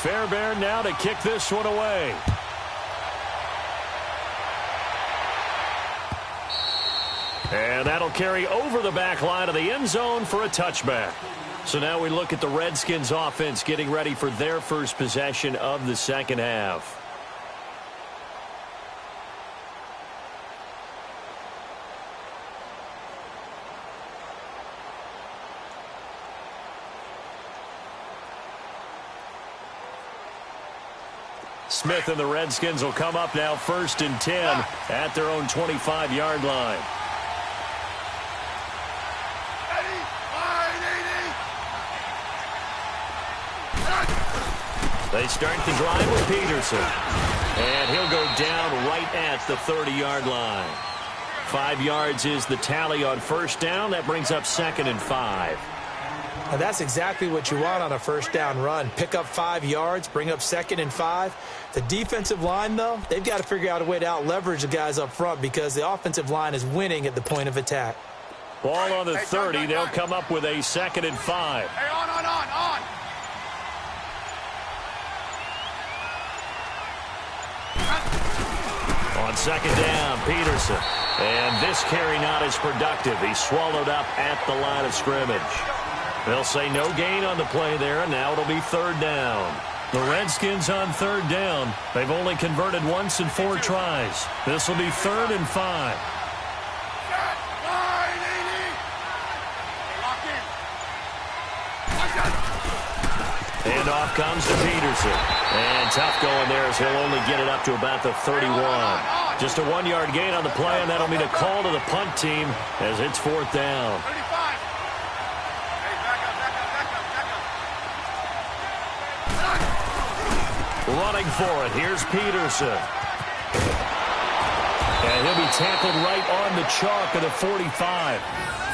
Fairbairn now to kick this one away. And that'll carry over the back line of the end zone for a touchback. So now we look at the Redskins offense getting ready for their first possession of the second half. Smith and the Redskins will come up now 1st and 10 at their own 25-yard line. They start the drive with Peterson. And he'll go down right at the 30-yard line. 5 yards is the tally on first down. That brings up 2nd and 5. And that's exactly what you want on a first down run. Pick up 5 yards, bring up 2nd and 5. The defensive line, though, they've got to figure out a way to out-leverage the guys up front because the offensive line is winning at the point of attack. Ball on the 30. They'll come up with a 2nd and 5. Hey, on. On 2nd down, Peterson. And this carry not as productive. He's swallowed up at the line of scrimmage. They'll say no gain on the play there, and now it'll be 3rd down. The Redskins on 3rd down. They've only converted once in 4 tries. This will be 3rd and 5. And off comes to Peterson. And tough going there as he'll only get it up to about the 31. Just a 1-yard gain on the play, and that'll mean a call to the punt team as it's 4th down. Running for it, here's Peterson. And he'll be tackled right on the chalk of the 45.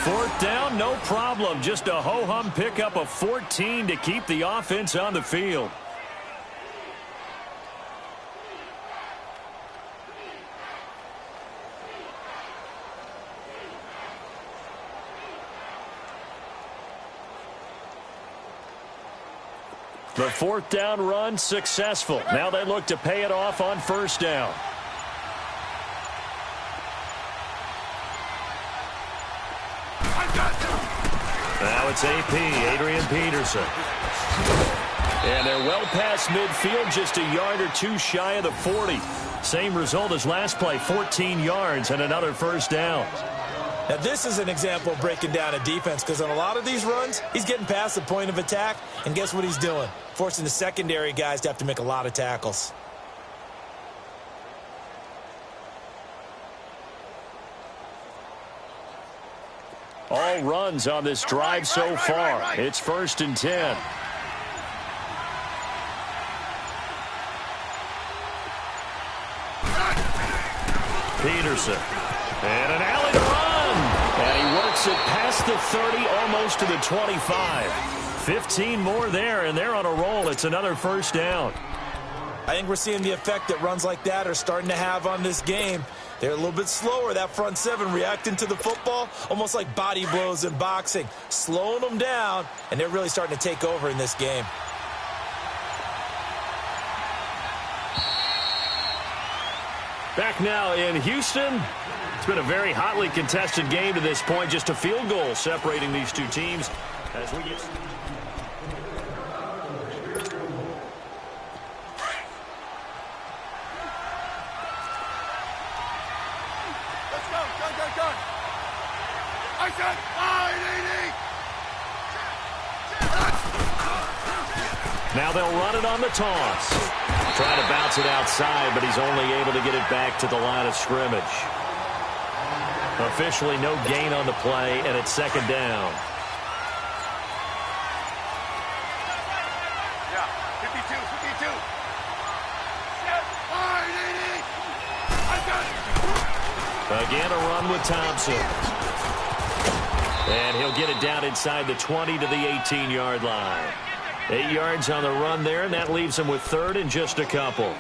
4th down, no problem. Just a ho-hum pickup of 14 to keep the offense on the field. The 4th down run successful. Now they look to pay it off on 1st down. Now it's AP, Adrian Peterson. And they're well past midfield, just a yard or 2 shy of the 40. Same result as last play, 14 yards and another 1st down. Now, this is an example of breaking down a defense because on a lot of these runs, he's getting past the point of attack, and guess what he's doing? Forcing the secondary guys to have to make a lot of tackles. All runs on this drive so far. It's 1st and 10. Peterson. And an alley to run. And he works it past the 30, almost to the 25. 15 more there, and they're on a roll. It's another 1st down. I think we're seeing the effect that runs like that are starting to have on this game. They're a little bit slower, that front 7, reacting to the football, almost like body blows in boxing, slowing them down, and they're really starting to take over in this game. Back now in Houston. It's been a very hotly contested game to this point. Just a field goal separating these two teams as we get... Now they'll run it on the toss. Trying to bounce it outside, but he's only able to get it back to the line of scrimmage. Officially no gain on the play, and it's 2nd down. Yeah, 52. Again, a run with Thompson. And he'll get it down inside the 20 to the 18-yard line. 8 yards on the run there, and that leaves him with 3rd and just a couple.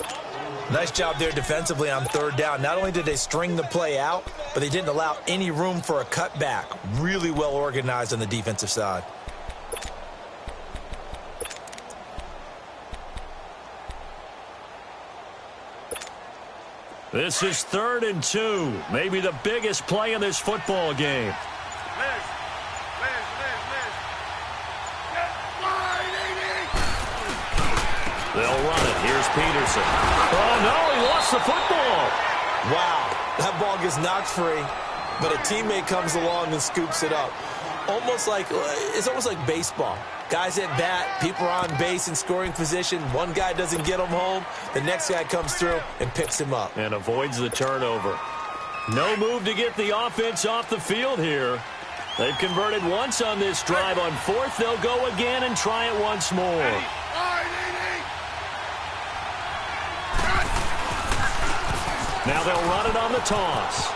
Nice job there defensively on 3rd down. Not only did they string the play out, but they didn't allow any room for a cutback. Really well organized on the defensive side. This is 3rd and 2. Maybe the biggest play in this football game. They'll run it. Here's Peterson. Oh, no, he lost the football. Wow, that ball gets knocked free, but a teammate comes along and scoops it up. It's almost like baseball. Guys at bat, people are on base in scoring position. One guy doesn't get him home. The next guy comes through and picks him up. And avoids the turnover. No move to get the offense off the field here. They've converted once on this drive. On 4th, they'll go again and try it once more. Now they'll run it on the toss.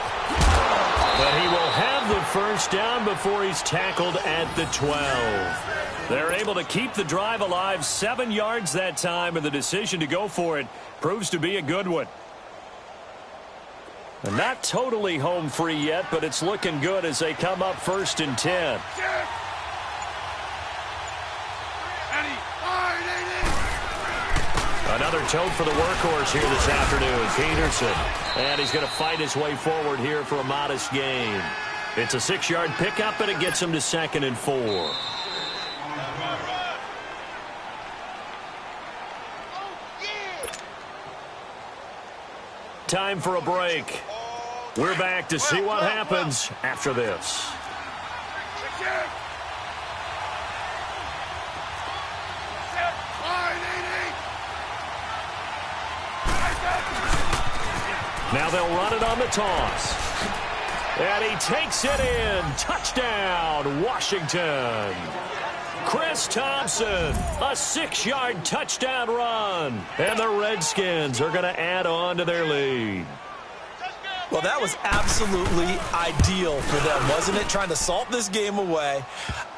But he will have the first down before he's tackled at the 12. They're able to keep the drive alive, 7 yards that time, and the decision to go for it proves to be a good one. And not totally home free yet, but it's looking good as they come up 1st and 10. Another tote for the workhorse here this afternoon, Peterson. And he's going to fight his way forward here for a modest gain. It's a 6-yard pickup, and it gets him to 2nd and 4. Time for a break. We're back to see what happens after this. Now they'll run it on the toss. And he takes it in. Touchdown, Washington. Chris Thompson, a 6-yard touchdown run. And the Redskins are going to add on to their lead. Well, that was absolutely ideal for them, wasn't it? Trying to salt this game away.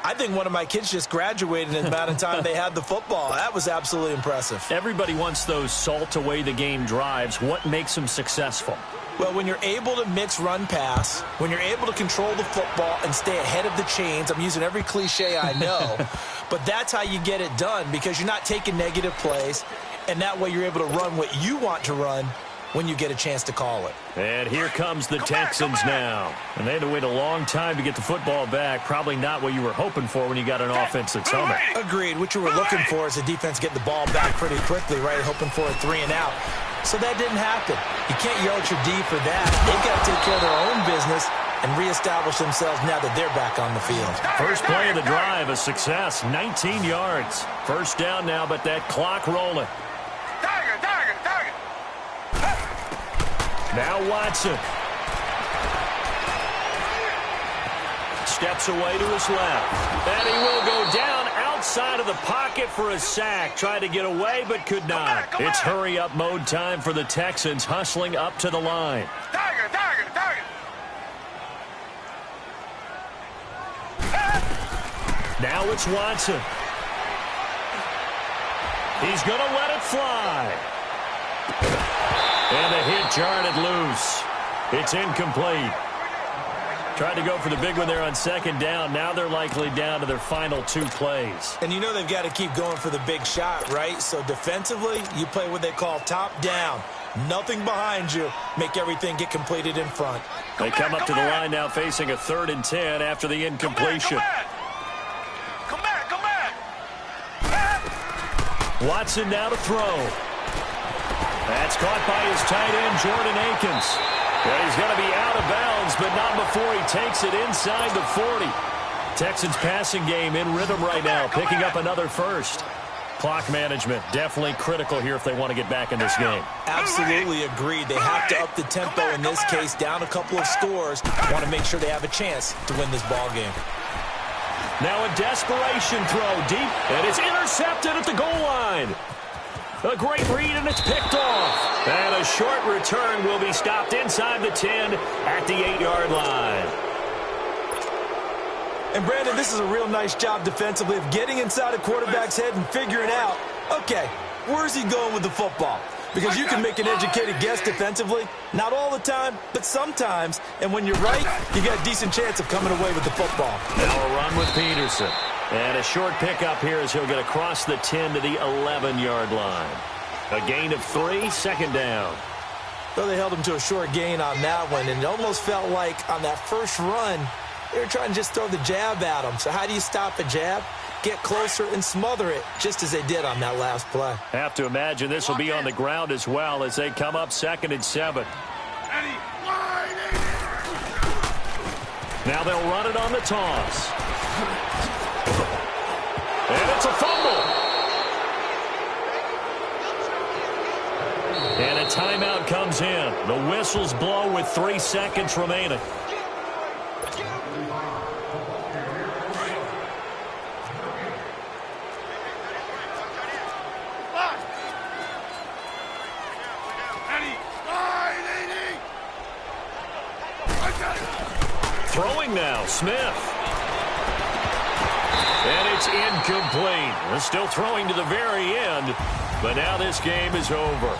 I think one of my kids just graduated in the amount of time they had the football. That was absolutely impressive. Everybody wants those salt-away-the-game drives. What makes them successful? Well, when you're able to mix run-pass, when you're able to control the football and stay ahead of the chains, I'm using every cliche I know, but that's how you get it done because you're not taking negative plays, and that way you're able to run what you want to run when you get a chance to call it. And here comes the Texans now. And they had to wait a long time to get the football back. Probably not what you were hoping for when you got an offense that's humming. Agreed. What you were looking for is the defense getting the ball back pretty quickly, right? Hoping for a 3 and out. So that didn't happen. You can't yell at your D for that. They've got to take care of their own business and reestablish themselves now that they're back on the field. First play of the drive, a success, 19 yards. First down now, but that clock rolling. Now Watson. Steps away to his left. And he will go down outside of the pocket for a sack. Tried to get away, but could not. It's hurry-up mode time for the Texans, hustling up to the line. Now it's Watson. He's going to let it fly. And the hit jarred it loose. It's incomplete. Tried to go for the big one there on 2nd down. Now they're likely down to their final 2 plays. And you know they've got to keep going for the big shot, right? So defensively, you play what they call top down. Nothing behind you. Make everything get completed in front. They come up to the line now facing a 3rd and 10 after the incompletion. Come back. Watson now to throw. That's caught by his tight end, Jordan Akins. Well, he's going to be out of bounds, but not before he takes it inside the 40. Texans passing game in rhythm right now, picking up another first. Clock management definitely critical here if they want to get back in this game. Absolutely agreed. They have to up the tempo in this case, down a couple of scores. Want to make sure they have a chance to win this ball game. Now a desperation throw deep, and it's intercepted at the goal line. A great read, and it's picked off. And a short return will be stopped inside the 10 at the 8-yard line. And, Brandon, this is a real nice job defensively of getting inside a quarterback's head and figuring out, okay, where's he going with the football? Because you can make an educated guess defensively, not all the time, but sometimes. And when you're right, you got a decent chance of coming away with the football. Now a run with Peterson. And a short pickup here as he'll get across the 10 to the 11-yard line. A gain of 3, 2nd down. Well, they held him to a short gain on that one, and it almost felt like on that first run, they were trying to just throw the jab at him. So how do you stop a jab? Get closer and smother it, just as they did on that last play. Have to imagine this will be on the ground as well as they come up 2nd and 7. Now they'll run it on the toss. And it's a fumble. And a timeout comes in. The whistles blow with 3 seconds remaining. Throwing now, Smith. And it's incomplete. They're still throwing to the very end, but now this game is over.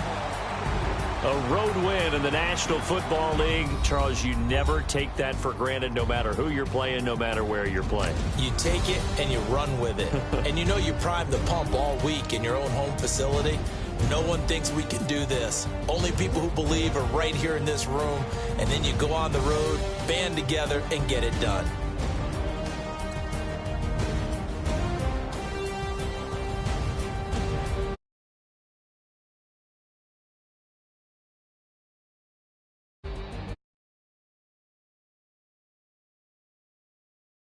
A road win in the National Football League. Charles, you never take that for granted, no matter who you're playing, no matter where you're playing. You take it and you run with it. And you know you primed the pump all week in your own home facility. No one thinks we can do this. Only people who believe are right here in this room. And then you go on the road, band together, and get it done.